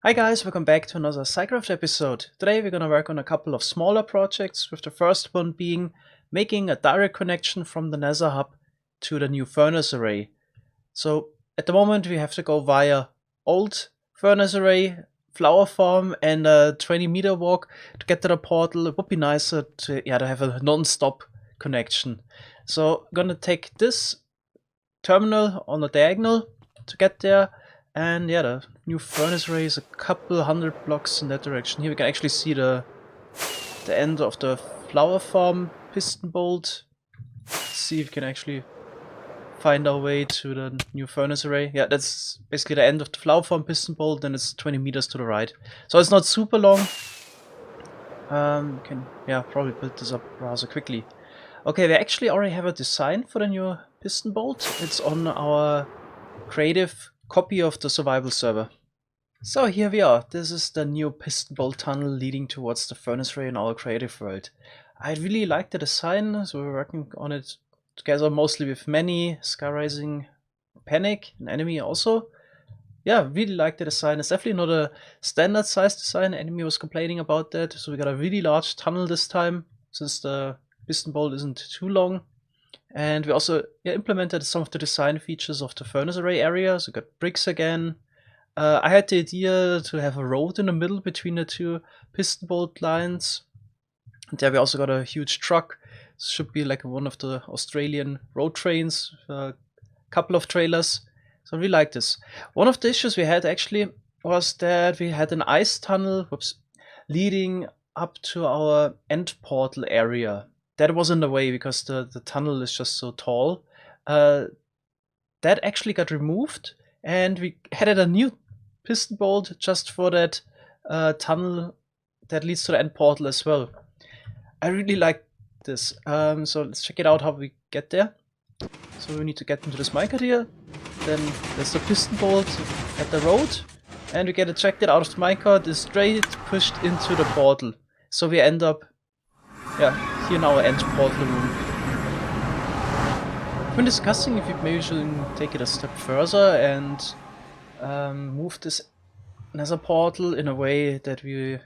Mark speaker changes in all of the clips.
Speaker 1: Hi guys, welcome back to another SciCraft episode. Today we're gonna work on a couple of smaller projects, with the first one being making a direct connection from the Nether hub to the new furnace array. So at the moment we have to go via old furnace array, flower farm, and a 20-meter walk to get to the portal. It would be nicer to have a non-stop connection. So I'm gonna take this terminal on the diagonal to get there. And yeah, the new furnace array is a couple hundred blocks in that direction. Here we can actually see the end of the flower farm piston bolt. Let's see if we can actually find our way to the new furnace array. Yeah, that's basically the end of the flower farm piston bolt, and it's 20 meters to the right. So it's not super long. Can probably build this up rather quickly. Okay, we actually already have a design for the new piston bolt. It's on our creative copy of the survival server. So here we are. This is the new piston bolt tunnel leading towards the furnace array in our creative world. I really like the design, so we're working on it together mostly with Manny, Skyrising, Panic, an enemy also. Yeah, really like the design. It's definitely not a standard size design. Enemy was complaining about that, so we got a really large tunnel this time, since the piston bolt isn't too long. And we also implemented some of the design features of the furnace array area. So we got bricks again. I had the idea to have a road in the middle between the two piston bolt lines. And there we also got a huge truck. This should be like one of the Australian road trains, a couple of trailers. So I really like this. One of the issues we had actually was that we had an ice tunnel leading up to our end portal area. That was in the way because the tunnel is just so tall. That actually got removed, and we added a new piston bolt just for that tunnel that leads to the end portal as well. I really like this. So let's check it out how we get there. So we need to get into this minecart here. Then there's the piston bolt at the road, and we get ejected out of the minecart, is straight pushed into the portal. So we end up here in our end portal room. I've been discussing if we maybe should take it a step further and move this nether portal in a way that we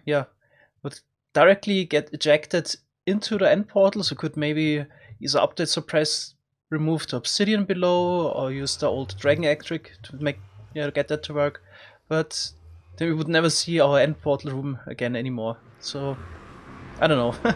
Speaker 1: would directly get ejected into the end portal, so could maybe either update suppress, remove the obsidian below, or use the old dragon egg trick to make get that to work. But then we would never see our end portal room again anymore. So I don't know.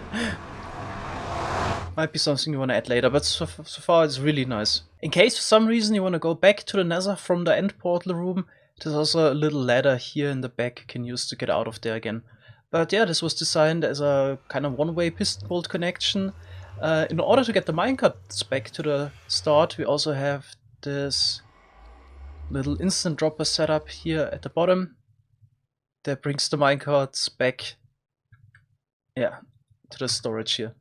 Speaker 1: Might be something you want to add later, but so far it's really nice. In case for some reason you want to go back to the nether from the end portal room, there's also a little ladder here in the back you can use to get out of there again. But yeah, this was designed as a kind of one-way piston bolt connection. In order to get the minecarts back to the start, we also have this little instant dropper setup here at the bottom that brings the minecarts back to the storage here.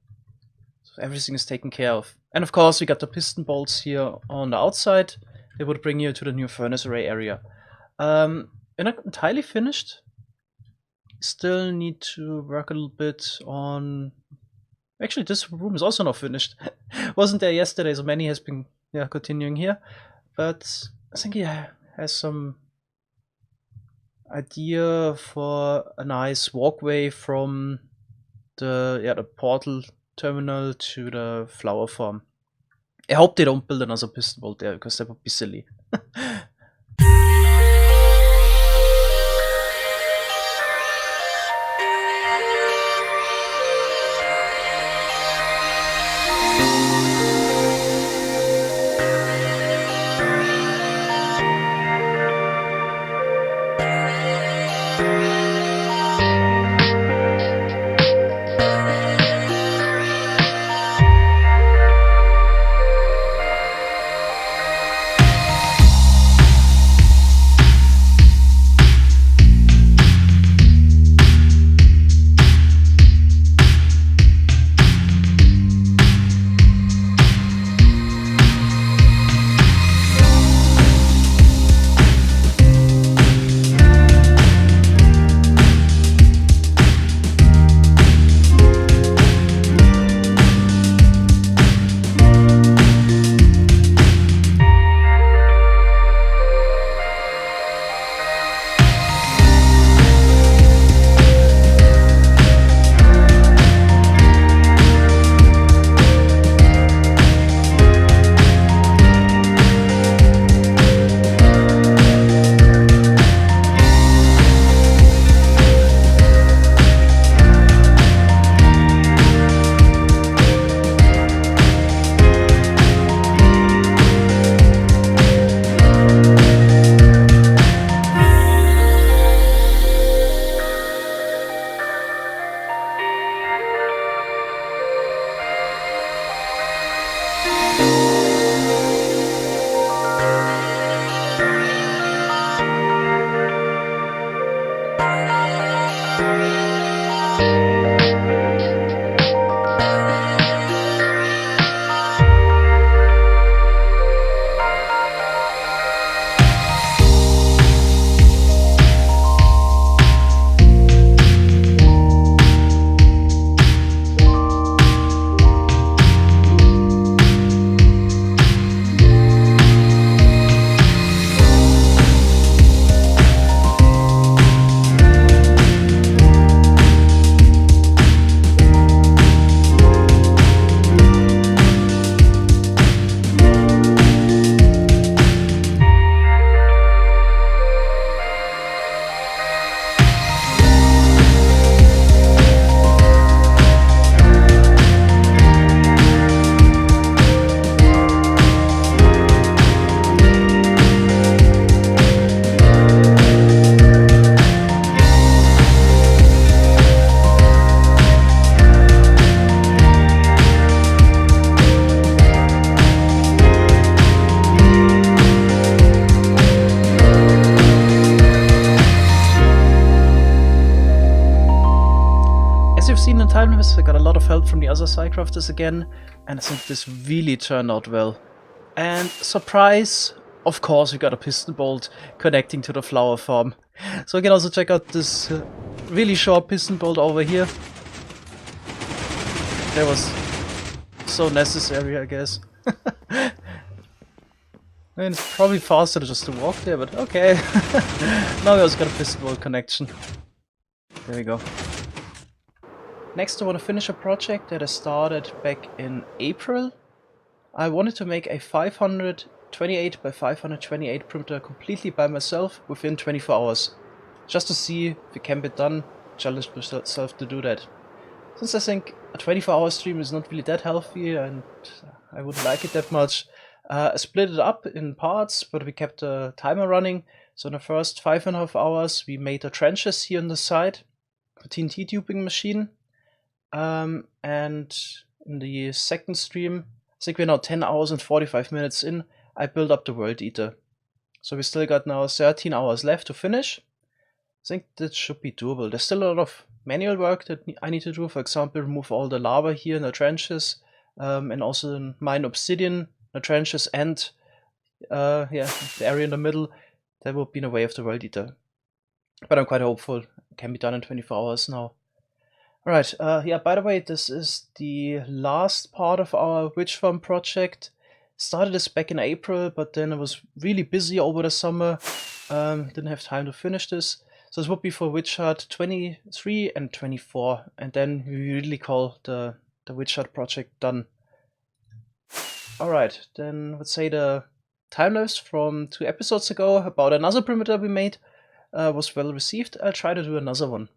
Speaker 1: So everything is taken care of. And of course we got the piston bolts here on the outside. They would bring you to the new furnace array area. We're not entirely finished. Still need to work a little bit on... Actually, this room is also not finished. Wasn't there yesterday, so many has been continuing here. But I think he has some idea for a nice walkway from the portal terminal to the flower farm. I hope they don't build another piston bolt there, because that would be silly. time-lapse. I got a lot of help from the other SciCrafters again, and I think this really turned out well. And surprise, of course we got a piston bolt connecting to the flower farm. So you can also check out this really short piston bolt over here. That was so necessary, I guess. I mean, it's probably faster just to walk there, but okay. Now we also got a piston bolt connection. There we go. Next I want to finish a project that I started back in April. I wanted to make a 528 by 528 printer completely by myself within 24 hours. Just to see if it can be done, challenged myself to do that. Since I think a 24-hour stream is not really that healthy and I wouldn't like it that much, I split it up in parts, but we kept the timer running. So in the first 5.5 hours we made the trenches here on the side, the TNT tubing machine. And in the second stream, I think we're now 10 hours and 45 minutes in, I built up the World Eater. So we still got now 13 hours left to finish. I think that should be doable. There's still a lot of manual work that I need to do. For example, remove all the lava here in the trenches, and also mine obsidian in the trenches and the area in the middle. That will be in the way of the World Eater. But I'm quite hopeful it can be done in 24 hours now. Alright, yeah, by the way, this is the last part of our witch farm project. Started this back in April, but then I was really busy over the summer. Didn't have time to finish this. So this would be for Witch Hut 23 and 24, and then we really call the Witch Hut project done. Alright, then let's say the time-lapse from 2 episodes ago about another perimeter we made was well received. I'll try to do another one.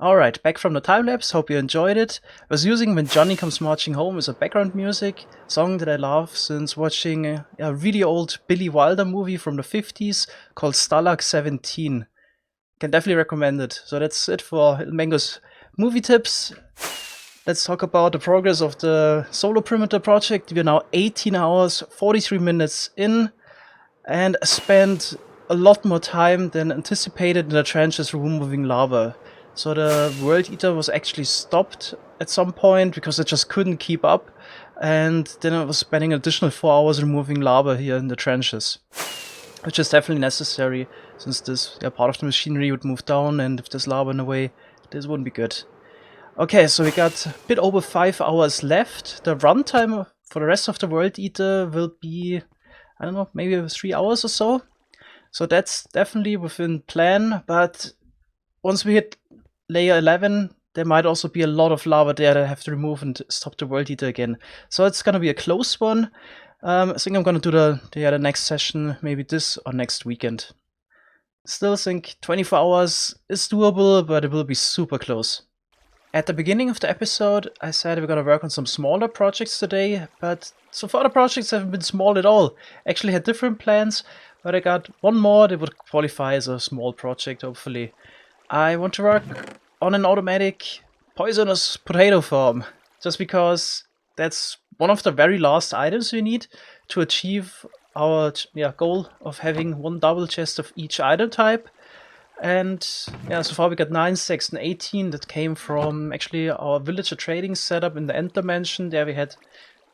Speaker 1: Alright, back from the time-lapse, hope you enjoyed it. I was using When Johnny Comes Marching Home as a background music, song that I love since watching a really old Billy Wilder movie from the 50s called Stalag 17. Can definitely recommend it. So that's it for ilmango's movie tips. Let's talk about the progress of the solo perimeter project. We're now 18 hours, 43 minutes in, and spent a lot more time than anticipated in the trenches removing lava. So the World Eater was actually stopped at some point because it just couldn't keep up, and then I was spending an additional 4 hours removing lava here in the trenches, which is definitely necessary since this part of the machinery would move down, and if there's lava in the way, this wouldn't be good. Okay, so we got a bit over 5 hours left. The runtime for the rest of the World Eater will be, I don't know, maybe 3 hours or so. So that's definitely within plan, but once we hit layer 11, there might also be a lot of lava there that I have to remove and stop the World Eater again. So it's gonna be a close one. I think I'm gonna do the next session maybe this or next weekend. Still think 24 hours is doable, but it will be super close. At the beginning of the episode, I said we're gonna work on some smaller projects today, but so far the projects haven't been small at all. Actually had different plans, but I got one more that would qualify as a small project, hopefully. I want to work on an automatic poisonous potato farm, just because that's one of the very last items we need to achieve our goal of having one double chest of each item type. And yeah, so far we got 9, 6, and 18 that came from actually our villager trading setup in the end dimension. There we had,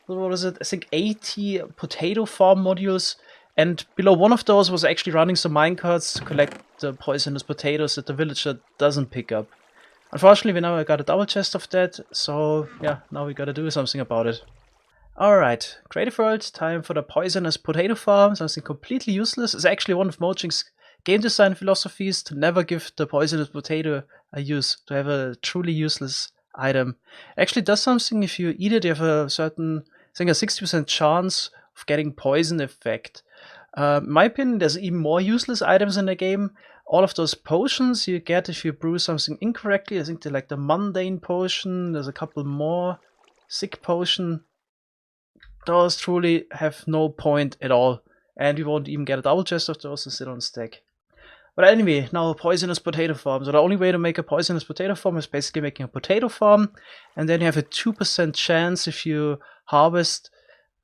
Speaker 1: what was it? I think 80 potato farm modules, and below one of those was actually running some minecarts to collect the poisonous potatoes that the villager doesn't pick up. Unfortunately, we now got a double chest of that, so yeah, now we gotta do something about it. Alright, Creative World, time for the poisonous potato farm, something completely useless. It's actually one of Mojang's game design philosophies to never give the poisonous potato a use, to have a truly useless item. It actually does something if you eat it, you have a certain, I think a 60% chance of getting poison effect. In my opinion, there's even more useless items in the game. All of those potions you get if you brew something incorrectly, I think they're like the mundane potion, there's a couple more, sick potion. Those truly have no point at all, and we won't even get a double chest of those to sit on stack. But anyway, now poisonous potato farm. So the only way to make a poisonous potato farm is basically making a potato farm, and then you have a 2% chance if you harvest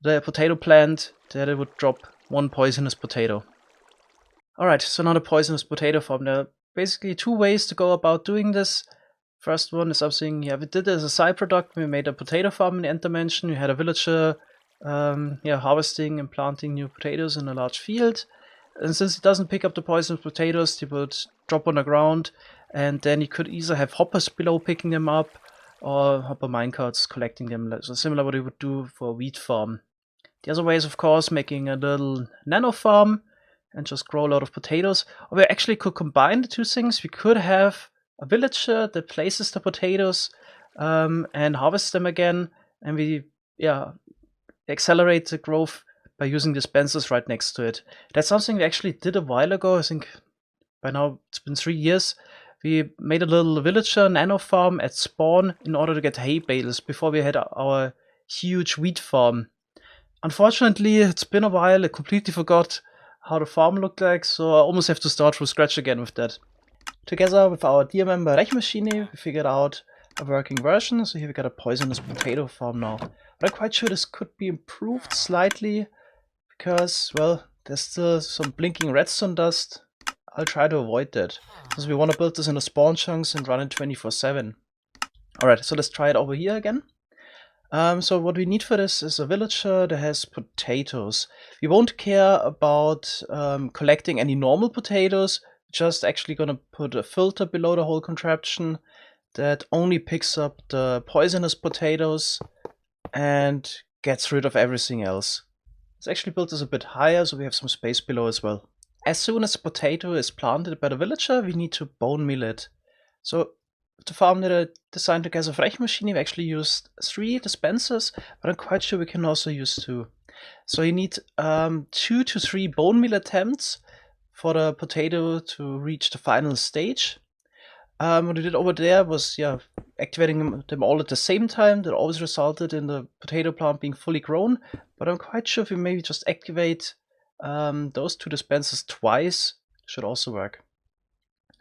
Speaker 1: the potato plant that it would drop one poisonous potato. Alright, so now the poisonous potato farm. There are basically two ways to go about doing this. First one is something, yeah, we did as a side product. We made a potato farm in the end dimension. We had a villager harvesting and planting new potatoes in a large field. And since he doesn't pick up the poisonous potatoes, they would drop on the ground, and then you could either have hoppers below picking them up, or hopper minecarts collecting them, so similar what you would do for a wheat farm. The other way is, of course, making a little nano farm and just grow a lot of potatoes. Or we actually could combine the two things. We could have a villager that places the potatoes and harvests them again, and we accelerate the growth by using dispensers right next to it. That's something we actually did a while ago. I think by now it's been 3 years. We made a little villager nano farm at spawn in order to get hay bales before we had our huge wheat farm. Unfortunately, it's been a while. I completely forgot how the farm looked like, so I almost have to start from scratch again with that. Together with our dear member Rechenmaschine, we figured out a working version. So here we got a poisonous potato farm now. But I'm quite sure this could be improved slightly, because, well, there's still some blinking redstone dust. I'll try to avoid that, because we want to build this in the spawn chunks and run it 24/7. Alright, so let's try it over here again. So what we need for this is a villager that has potatoes. We won't care about collecting any normal potatoes, just actually gonna put a filter below the whole contraption that only picks up the poisonous potatoes and gets rid of everything else. Let's actually build this a bit higher so we have some space below as well. As soon as the potato is planted by the villager, we need to bone meal it. So the farm that I designed together with Rechenmaschine, we actually used 3 dispensers, but I'm quite sure we can also use 2. So you need 2 to 3 bone meal attempts for the potato to reach the final stage. What we did over there was activating them all at the same time. That always resulted in the potato plant being fully grown, but I'm quite sure if we maybe just activate those 2 dispensers twice, should also work.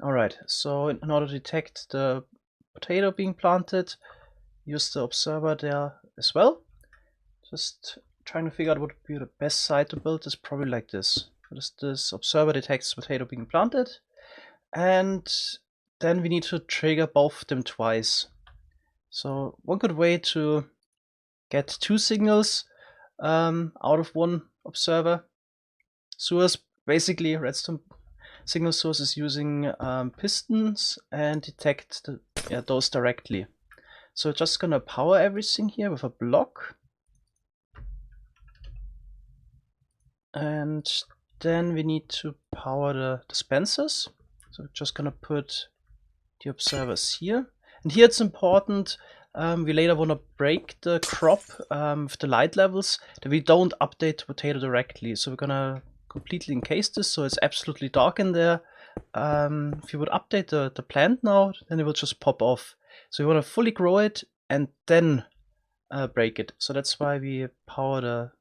Speaker 1: Alright, so in order to detect the potato being planted, use the observer there as well. Just trying to figure out what would be the best site to build is probably like this. This observer detects potato being planted, and then we need to trigger both of them twice. So one good way to get 2 signals out of one observer source, basically redstone signal source, is using pistons and detect those directly. So just gonna power everything here with a block, and then we need to power the dispensers. So just gonna put the observers here, and here it's important, we later want to break the crop with the light levels, that we don't update the potato directly. So we're gonna completely encase this so it's absolutely dark in there, if you would update the plant now, then it will just pop off. So you want to fully grow it and then break it. So that's why we power the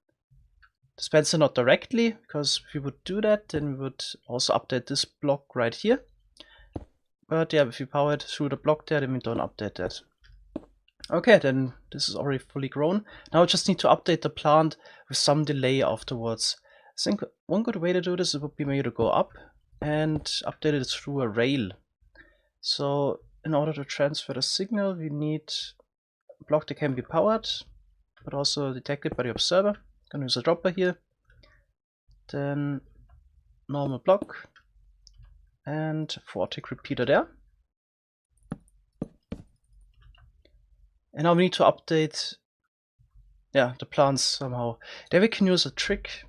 Speaker 1: dispenser not directly, because if we would do that, then we would also update this block right here. But yeah, if you power it through the block there, then we don't update that. Okay, then this is already fully grown. Now I just need to update the plant with some delay afterwards. I think one good way to do this would be maybe to go up and update it through a rail. So in order to transfer the signal, we need a block that can be powered, but also detected by the observer. I'm gonna use a dropper here. Then normal block and vortic repeater there. And now we need to update the plants somehow. There we can use a trick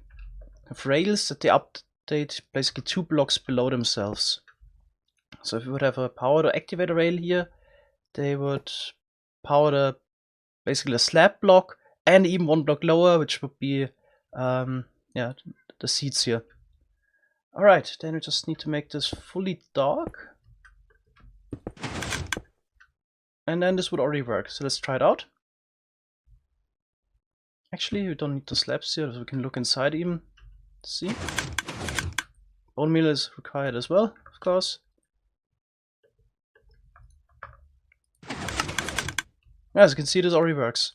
Speaker 1: of rails that they update basically 2 blocks below themselves. So if we would have a power to activate a rail here, they would power basically the slab block and even 1 block lower, which would be the seeds here. Alright, then we just need to make this fully dark. And then this would already work. So let's try it out. Actually, we don't need the slabs here, so we can look inside even. See? Bone meal is required as well, of course. As you can see, this already works.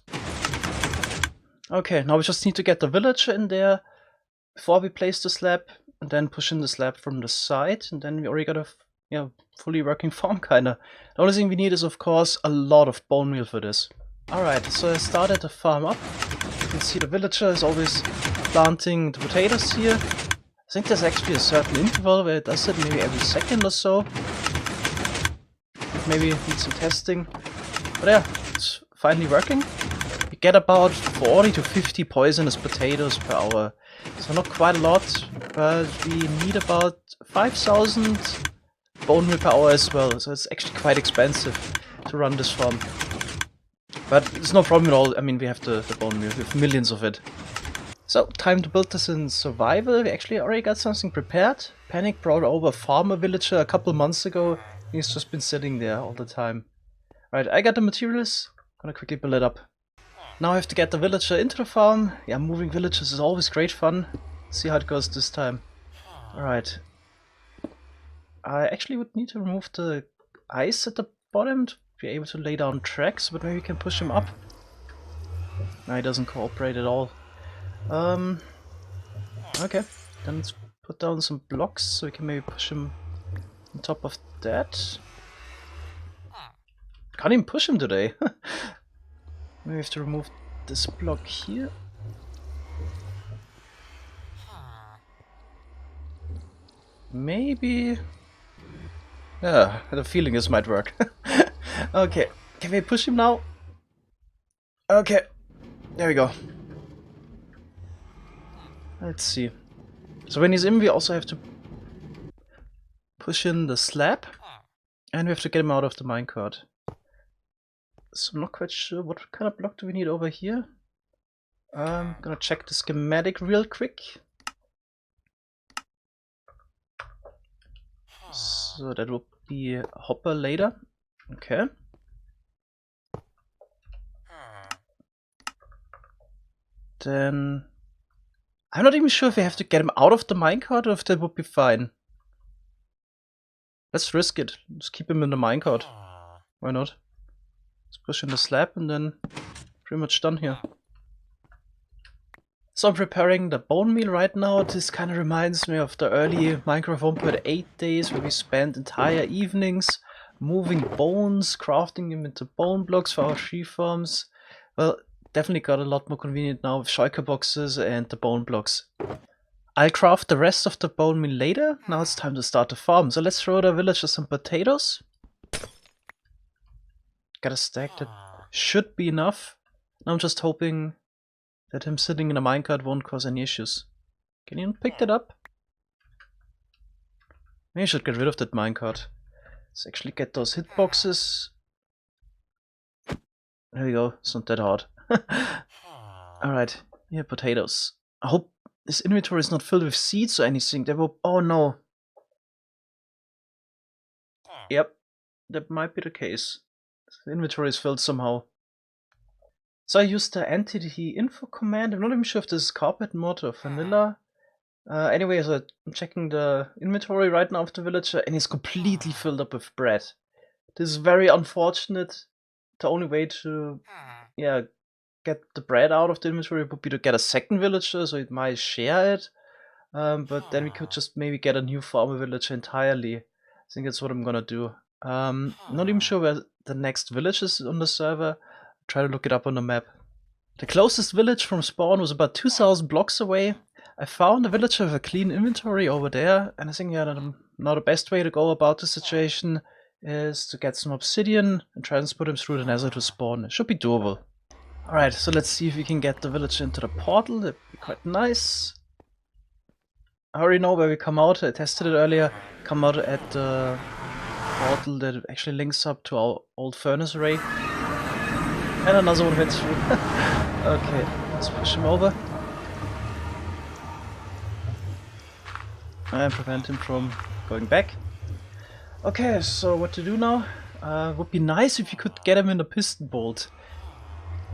Speaker 1: Okay, now we just need to get the villager in there before we place the slab, and then push in the slab from the side, and then we already got a fully working farm kinda. The only thing we need is of course a lot of bone meal for this. Alright, so I started the farm up. You can see the villager is always planting the potatoes here. I think there's actually a certain interval where it does it, maybe every second or so. Maybe need some testing. But yeah, it's finally working. We get about 40 to 50 poisonous potatoes per hour. So not quite a lot, but we need about 5,000 bone meal per hour as well, so it's actually quite expensive to run this farm. But it's no problem at all. I mean, we have the bone meal, we have millions of it. So, time to build this in survival. We actually already got something prepared. Panic brought over a farmer villager a couple months ago. He's just been sitting there all the time. Right, I got the materials. Gonna quickly build it up. Now I have to get the villager into the farm. Yeah, moving villagers is always great fun. See how it goes this time. Alright. I actually would need to remove the ice at the bottom to be able to lay down tracks, but maybe we can push him up. No, he doesn't cooperate at all. Okay, then let's put down some blocks so we can maybe push him on top of that. Can't even push him today. Maybe we have to remove this block here. Maybe... yeah, I had a feeling this might work. Okay, can we push him now? Okay, there we go. Let's see. So when he's in, we also have to push in the slab. And we have to get him out of the minecart. So I'm not quite sure what kind of block do we need over here. I'm gonna check the schematic real quick. So that will be a hopper later. Okay. Then I'm not even sure if we have to get him out of the minecart or if that would be fine. Let's risk it. Let's keep him in the minecart. Why not? Let's push in the slab and then pretty much done here. So I'm preparing the bone meal right now. This kind of reminds me of the early Minecraft 1.8 days where we spent entire evenings moving bones, crafting them into bone blocks for our tree farms. Well, definitely got a lot more convenient now with shulker boxes and the bone blocks. I'll craft the rest of the bone meal later. Now it's time to start the farm. So let's throw the villagers some potatoes. Got a stack that should be enough. Now I'm just hoping that him sitting in a minecart won't cause any issues. Can you pick that up? Maybe I should get rid of that minecart. Let's actually get those hitboxes. There we go, it's not that hard. Alright, here potatoes. I hope this inventory is not filled with seeds or anything. They will... oh no. Yep, that might be the case. The inventory is filled somehow. So I used the entity info command. I'm not even sure if this is carpet mod or vanilla. Anyway, so I'm checking the inventory right now of the villager, and it's completely filled up with bread. This is very unfortunate. The only way to, get the bread out of the inventory would be to get a second villager, so it might share it. But then we could just maybe get a new farmer villager entirely. I think that's what I'm gonna do. Not even sure where the next village is on the server. Try to look it up on the map. The closest village from spawn was about 2,000 blocks away. I found a villager with a clean inventory over there, and I think now the best way to go about the situation is to get some obsidian and transport him through the nether to spawn. It should be doable. Alright, so let's see if we can get the villager into the portal. That'd be quite nice. I already know where we come out. I tested it earlier. Come out at the portal that actually links up to our old furnace array. And another one went through. Okay, let's push him over. And prevent him from going back. Okay, so what to do now? Would be nice if you could get him in a piston bolt.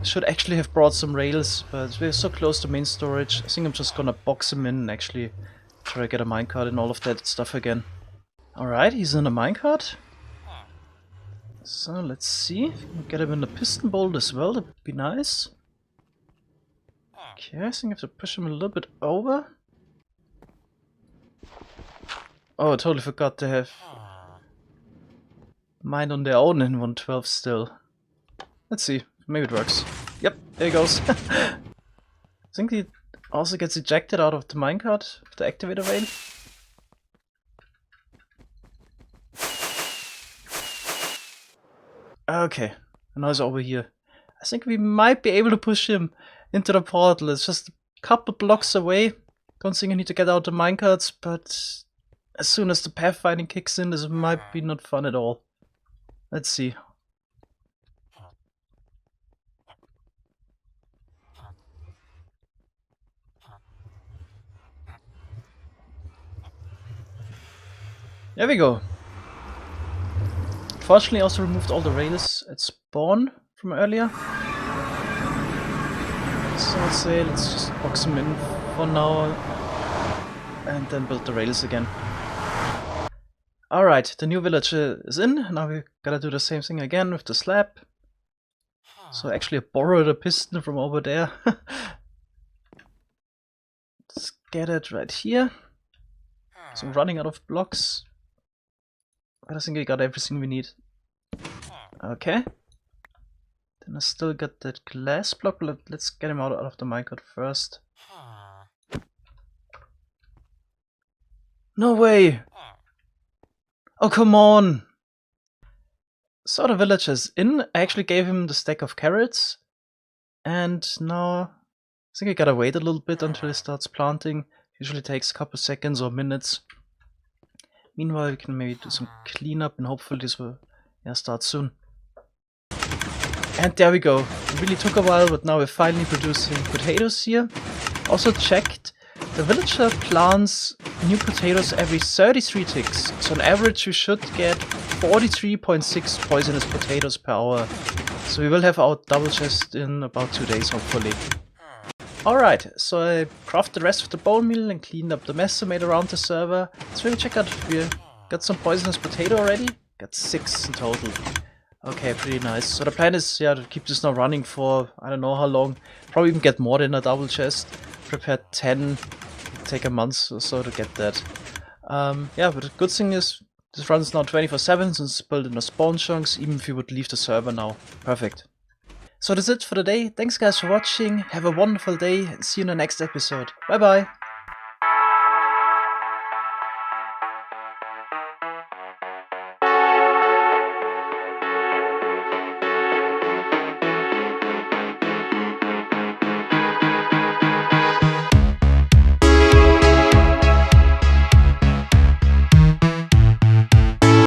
Speaker 1: I should actually have brought some rails, but we're so close to main storage. I think I'm just gonna box him in and actually try to get a minecart and all of that stuff again. Alright, he's in a minecart. So let's see if we can get him in the piston bolt as well. That would be nice. Okay, I think I have to push him a little bit over. Oh, I totally forgot to have mine on their own in 112 still. Let's see, maybe it works. Yep, there he goes. I think he also gets ejected out of the minecart with the activator rail. Okay, now he's over here. I think we might be able to push him into the portal. It's just a couple blocks away. Don't think I need to get out the minecarts, but as soon as the pathfinding kicks in, this might be not fun at all. Let's see. There we go. Fortunately, I also removed all the rails at spawn from earlier. So I'd say let's just box them in for now and then build the rails again. Alright, the new villager is in. Now we gotta do the same thing again with the slab. So actually I borrowed a piston from over there. Let's get it right here. So I'm running out of blocks. But I think I got everything we need. Okay. Then I still got that glass block, but let's get him out of the minecart first. No way! Oh, come on! So the villager's in. I actually gave him the stack of carrots. And now I think I gotta wait a little bit until he starts planting. Usually takes a couple seconds or minutes. Meanwhile, we can maybe do some cleanup and hopefully this will start soon. And there we go. It really took a while, but now we're finally producing potatoes here. Also checked, the villager plants new potatoes every 33 ticks. So on average we should get 43.6 poisonous potatoes per hour. So we will have our double chest in about 2 days hopefully. Alright, so I crafted the rest of the bone meal and cleaned up the mess I made around the server. Let's really check out if we got some poisonous potato already. Got 6 in total. Okay, pretty nice. So the plan is to keep this now running for I don't know how long. Probably even get more than a double chest. Prepare 10. It'll take a month or so to get that. But the good thing is this runs now 24/7 since it's built in the spawn chunks, even if you would leave the server now. Perfect. So that's it for today. Thanks guys for watching. Have a wonderful day and see you in the next episode. Bye bye.